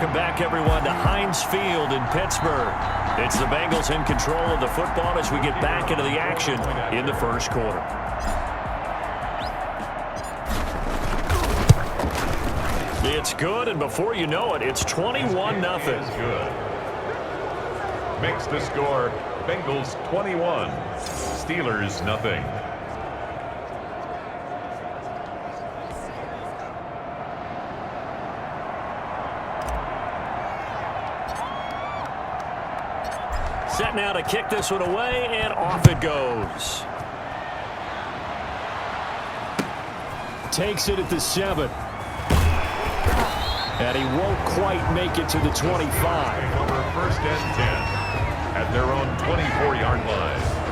Welcome back, everyone, to Heinz Field in Pittsburgh. It's the Bengals in control of the football as we get back into the action in the first quarter. It's good, and before you know it, it's 21-0. Good. Makes the score Bengals 21, Steelers nothing. Set now to kick this one away, and off it goes. Takes it at the 7. And he won't quite make it to the 25. Over first and 10 at their own 24-yard line.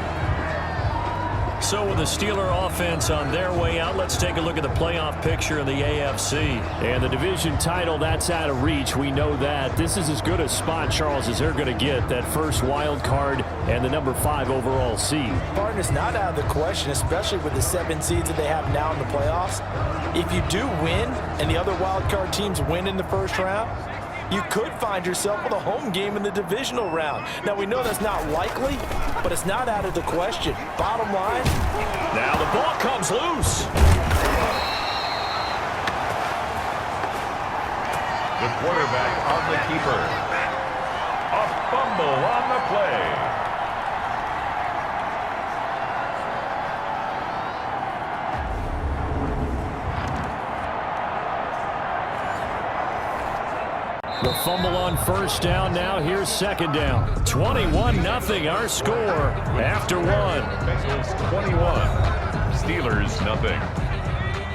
So with the Steeler offense on their way out, let's take a look at the playoff picture in the AFC. And the division title, that's out of reach. We know that. This is as good a spot, Charles, as they're going to get. That first wild card and the number 5 overall seed. Pardon is not out of the question, especially with the 7 seeds that they have now in the playoffs. If you do win and the other wild card teams win in the first round, you could find yourself with a home game in the divisional round. Now, we know that's not likely, but it's not out of the question. Bottom line. Now the ball comes loose. The quarterback on the keeper. A fumble on the play. The fumble on first down. Now here's second down. 21-0 our score after 1. Bengals 21, Steelers nothing.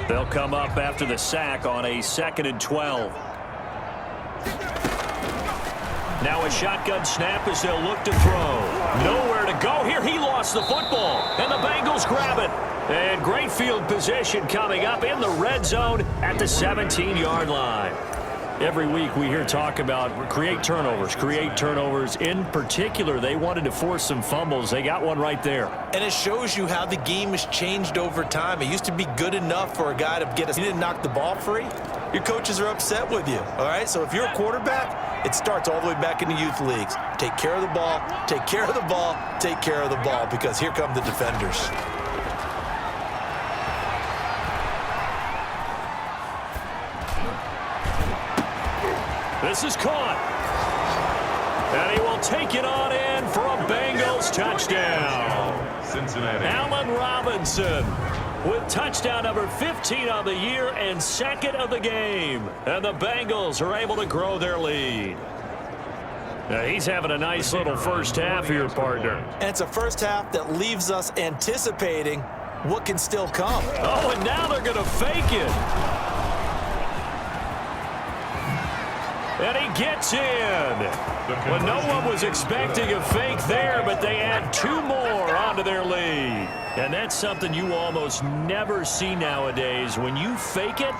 They'll come up after the sack on a 2nd and 12. Now a shotgun snap as they'll look to throw. Nowhere to go here. He lost the football, and the Bengals grab it. And great field position coming up in the red zone at the 17-yard line. Every week we hear talk about create turnovers. In particular, they wanted to force some fumbles. They got one right there. And it shows you how the game has changed over time. It used to be good enough for a guy to get us. He didn't knock the ball free. Your coaches are upset with you, all right? So if you're a quarterback, it starts all the way back in the youth leagues. Take care of the ball, take care of the ball, take care of the ball, because here come the defenders. This is caught. And he will take it on in for a Bengals touchdown. Cincinnati. Allen Robinson with touchdown number 15 on the year and 2nd of the game. And the Bengals are able to grow their lead. Now he's having a nice little first half here, partner. And it's a first half that leaves us anticipating what can still come. Oh, and now they're going to fake it. And he gets in. Well, no one was expecting a fake there, but they add 2 more onto their lead. And that's something you almost never see nowadays. When you fake it,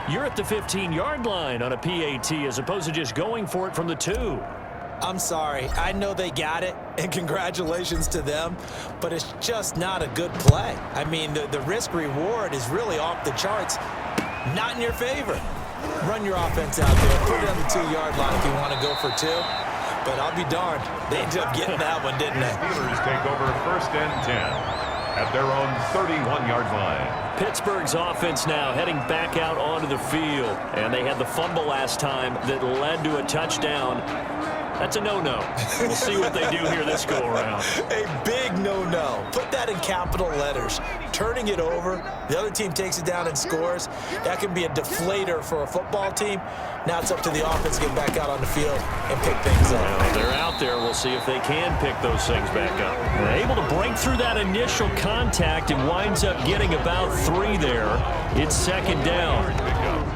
you're at the 15-yard line on a PAT as opposed to just going for it from the 2. I'm sorry. I know they got it, and congratulations to them, but it's just not a good play. I mean, the risk-reward is really off the charts, not in your favor. Run your offense out there. Put it on the 2-yard line if you want to go for 2. But I'll be darned. They ended up getting that one, didn't they? Steelers take over first and 10 at their own 31-yard line. Pittsburgh's offense now heading back out onto the field. And they had the fumble last time that led to a touchdown. That's a no-no. We'll see what they do here this go-around. A big no-no. Put that in capital letters. Turning it over, the other team takes it down and scores. That can be a deflator for a football team. Now it's up to the offense to get back out on the field and pick things up. Well, they're out there. We'll see if they can pick those things back up. They're able to break through that initial contact and winds up getting about 3 there. It's 2nd down.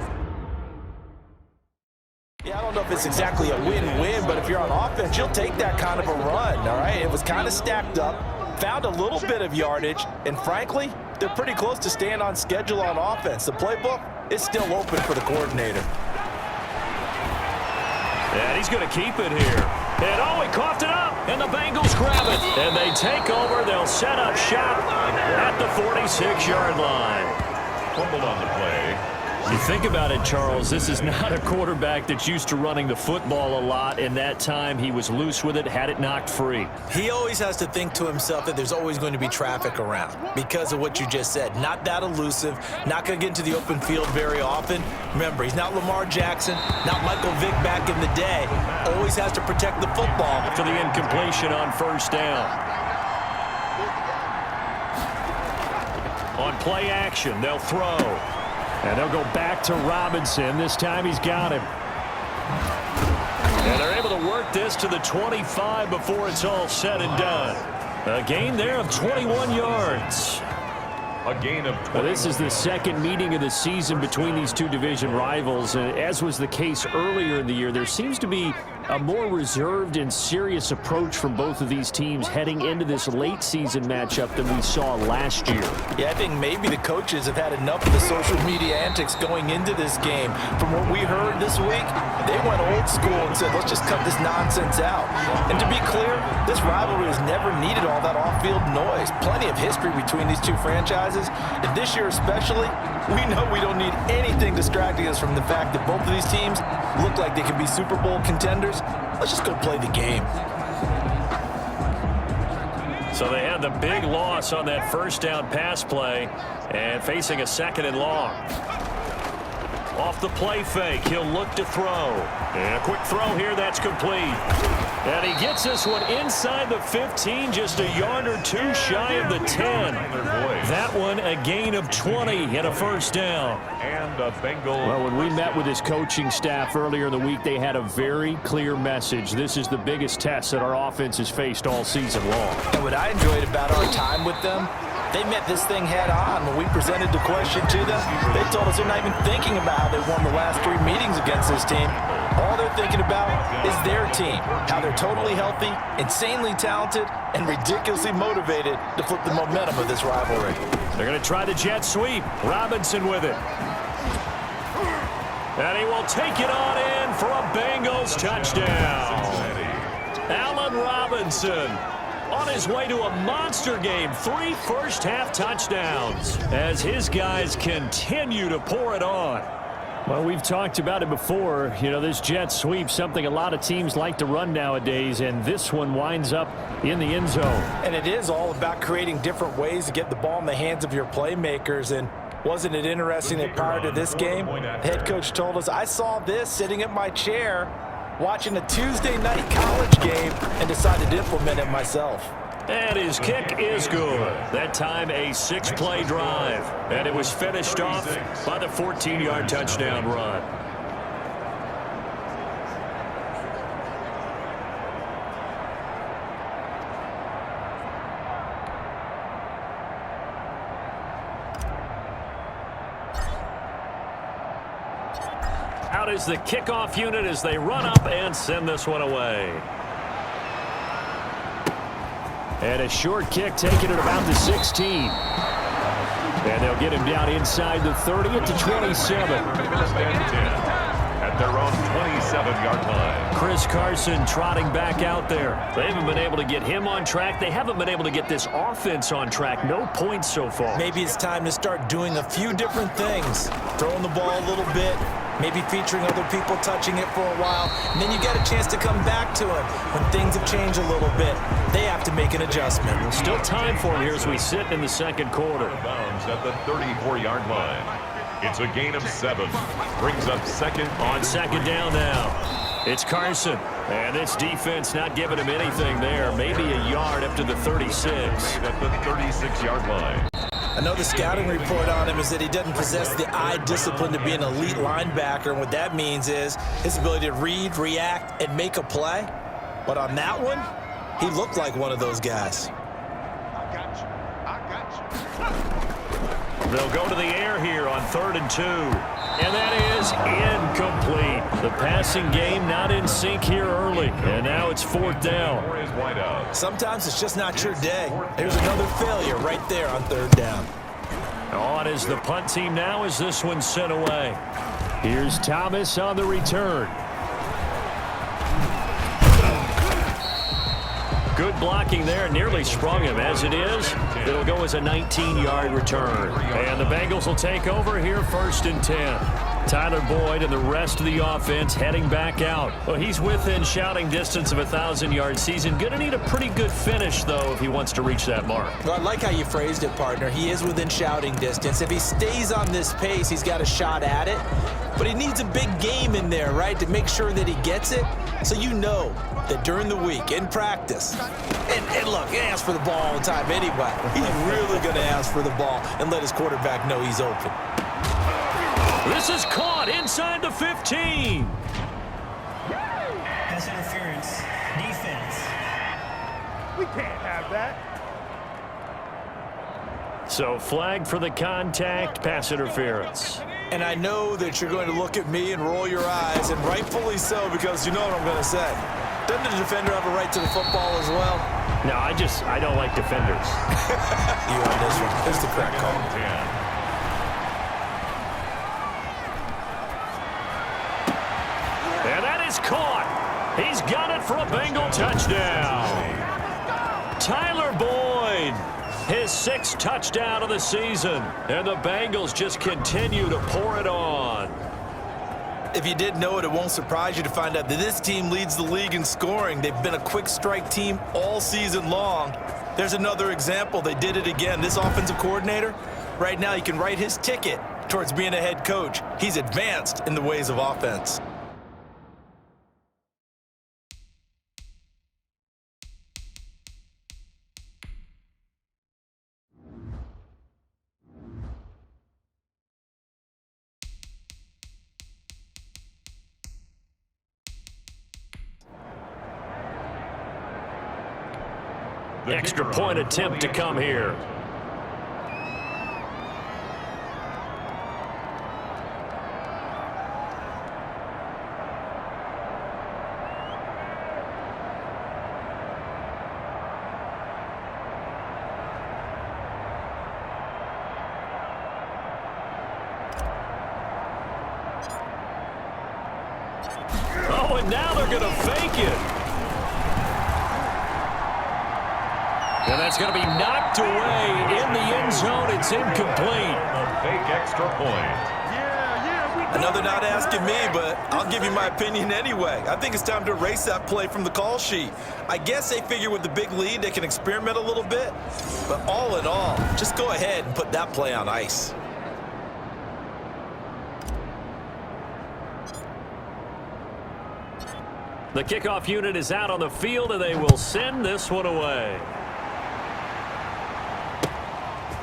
Yeah, I don't know if it's exactly a win-win, but if you're on offense, you'll take that kind of a run, all right? It was kind of stacked up, found a little bit of yardage, and frankly, they're pretty close to staying on schedule on offense. The playbook is still open for the coordinator. And he's going to keep it here. And oh, he coughed it up, and the Bengals grab it. And they take over. They'll set up shop at the 46-yard line. Fumbled on the play. You think about it, Charles, this is not a quarterback that's used to running the football a lot, and that time he was loose with it, had it knocked free. He always has to think to himself that there's always going to be traffic around because of what you just said. Not that elusive, not going to get into the open field very often. Remember, he's not Lamar Jackson, not Michael Vick back in the day. Always has to protect the football. For the incompletion on first down. On play action, they'll throw. And they'll go back to Robinson. This time he's got him. And they're able to work this to the 25 before it's all said and done. A gain there of 21 yards. A gain of 20. Well, this is the second meeting of the season between these two division rivals. And as was the case earlier in the year, there seems to be a more reserved and serious approach from both of these teams heading into this late season matchup than we saw last year. Yeah, I think maybe the coaches have had enough of the social media antics going into this game. From what we heard this week, they went old school and said, let's just cut this nonsense out. And to be clear, this rivalry has never needed all that off-field noise. Plenty of history between these two franchises. And this year especially, we know we don't need anything distracting us from the fact that both of these teams look like they can be Super Bowl contenders. Let's just go play the game. So they had the big loss on that first down pass play and facing a second and long. Off the play fake, he'll look to throw. And a quick throw here, that's complete. And he gets this one inside the 15, just a yard or two shy of the 10. That one a gain of 20 and a first down. And a Bengal. Well, when we met with his coaching staff earlier in the week, they had a very clear message. This is the biggest test that our offense has faced all season long. And what I enjoyed about our time with them, they met this thing head on. When we presented the question to them, they told us they're not even thinking about how they won the last 3 meetings against this team. All they're thinking about is their team, how they're totally healthy, insanely talented, and ridiculously motivated to flip the momentum of this rivalry. They're going to try the jet sweep. Robinson with it. And he will take it on in for a Bengals touchdown. Allen Robinson on his way to a monster game. 3 first-half touchdowns as his guys continue to pour it on. Well, we've talked about it before. You know, this jet sweep, something a lot of teams like to run nowadays, and this one winds up in the end zone. And it is all about creating different ways to get the ball in the hands of your playmakers. And wasn't it interesting that prior to this game, the head coach told us, I saw this sitting in my chair watching a Tuesday night college game and decided to implement it myself. And his kick is good. That time a 6-play drive. And it was finished off by the 14-yard touchdown run. Out is the kickoff unit as they run up and send this one away. And a short kick taken at about the 16. And they'll get him down inside the 30 at the 27. At their own 27-yard line. Chris Carson trotting back out there. They haven't been able to get him on track. They haven't been able to get this offense on track. No points so far. Maybe it's time to start doing a few different things. Throwing the ball a little bit. Maybe featuring other people touching it for a while. And then you get a chance to come back to it when things have changed a little bit. They have to make an adjustment. Still time for him here as we sit in the second quarter. Bounds at the 34-yard line. It's a gain of 7. Brings up second. On second down now. It's Carson. And this defense not giving him anything there. Maybe a yard up to the 36. At the 36-yard line. I know the scouting report on him is that he doesn't possess the eye discipline to be an elite linebacker. And what that means is his ability to read, react, and make a play. But on that one, he looked like one of those guys. They'll go to the air here on 3rd and 2. And that is incomplete. The passing game not in sync here early. And now it's 4th down. Sometimes it's just not your day. Here's another failure right there on 3rd down. On is the punt team now as this one's sent away. Here's Thomas on the return. Good blocking there. Nearly sprung him. As it is, it'll go as a 19-yard return. And the Bengals will take over here 1st and 10. Tyler Boyd and the rest of the offense heading back out. Well, he's within shouting distance of a 1,000-yard season. Going to need a pretty good finish, though, if he wants to reach that mark. Well, I like how you phrased it, partner. He is within shouting distance. If he stays on this pace, he's got a shot at it. But he needs a big game in there, right, to make sure that he gets it. So you know that during the week, in practice, and look, he asks for the ball all the time anyway. He's really going to ask for the ball and let his quarterback know he's open. This is caught inside the 15. Pass interference. Defense. We can't have that. So flag for the contact, pass interference. And I know that you're going to look at me and roll your eyes, and rightfully so, because you know what I'm going to say. Doesn't the defender have a right to the football as well? No, I don't like defenders. You on this one. Here's the correct call. 10. And that is caught. He's got it for a Bengal touchdown. Tyler Boyd, his 6th touchdown of the season. And the Bengals just continue to pour it on. If you didn't know it, it won't surprise you to find out that this team leads the league in scoring. They've been a quick strike team all season long. There's another example. They did it again. This offensive coordinator, right now, you can write his ticket towards being a head coach. He's advanced in the ways of offense. Extra point attempt to come here. Oh, and now they're going to fake it. And that's going to be knocked away in the end zone. It's incomplete. A fake extra point. Another not asking me, but I'll give you my opinion anyway. I think it's time to erase that play from the call sheet. I guess they figure with the big lead they can experiment a little bit. But all in all, just go ahead and put that play on ice. The kickoff unit is out on the field, and they will send this one away.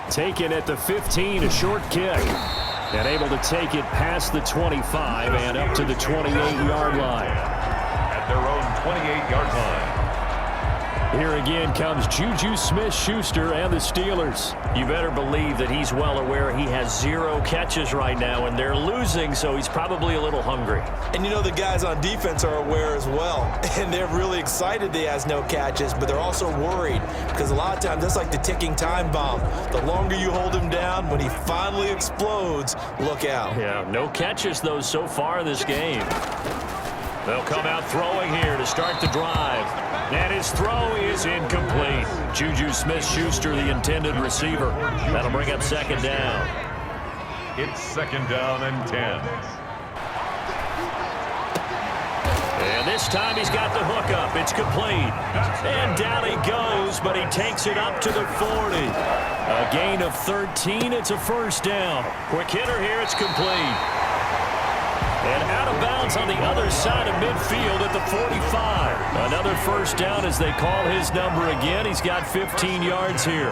Taken at the 15, a short kick. And able to take it past the 25 and up to the 28-yard line. At their own 28-yard line. Here again comes Juju Smith-Schuster and the Steelers. You better believe that he's well aware he has 0 catches right now, and they're losing, so he's probably a little hungry. And you know the guys on defense are aware as well. And they're really excited that he has no catches, but they're also worried because a lot of times that's like the ticking time bomb. The longer you hold him down, when he finally explodes, look out. Yeah, no catches, though, so far in this game. They'll come out throwing here to start the drive. And his throw is incomplete. Juju Smith-Schuster, the intended receiver. That'll bring up 2nd down. It's 2nd down and 10. And this time he's got the hook up. It's complete. And down he goes, but he takes it up to the 40. A gain of 13. It's a 1st down. Quick hitter here. It's complete. And out of bounds on the other side of midfield at the 45. Another 1st down as they call his number again. He's got 15 yards here.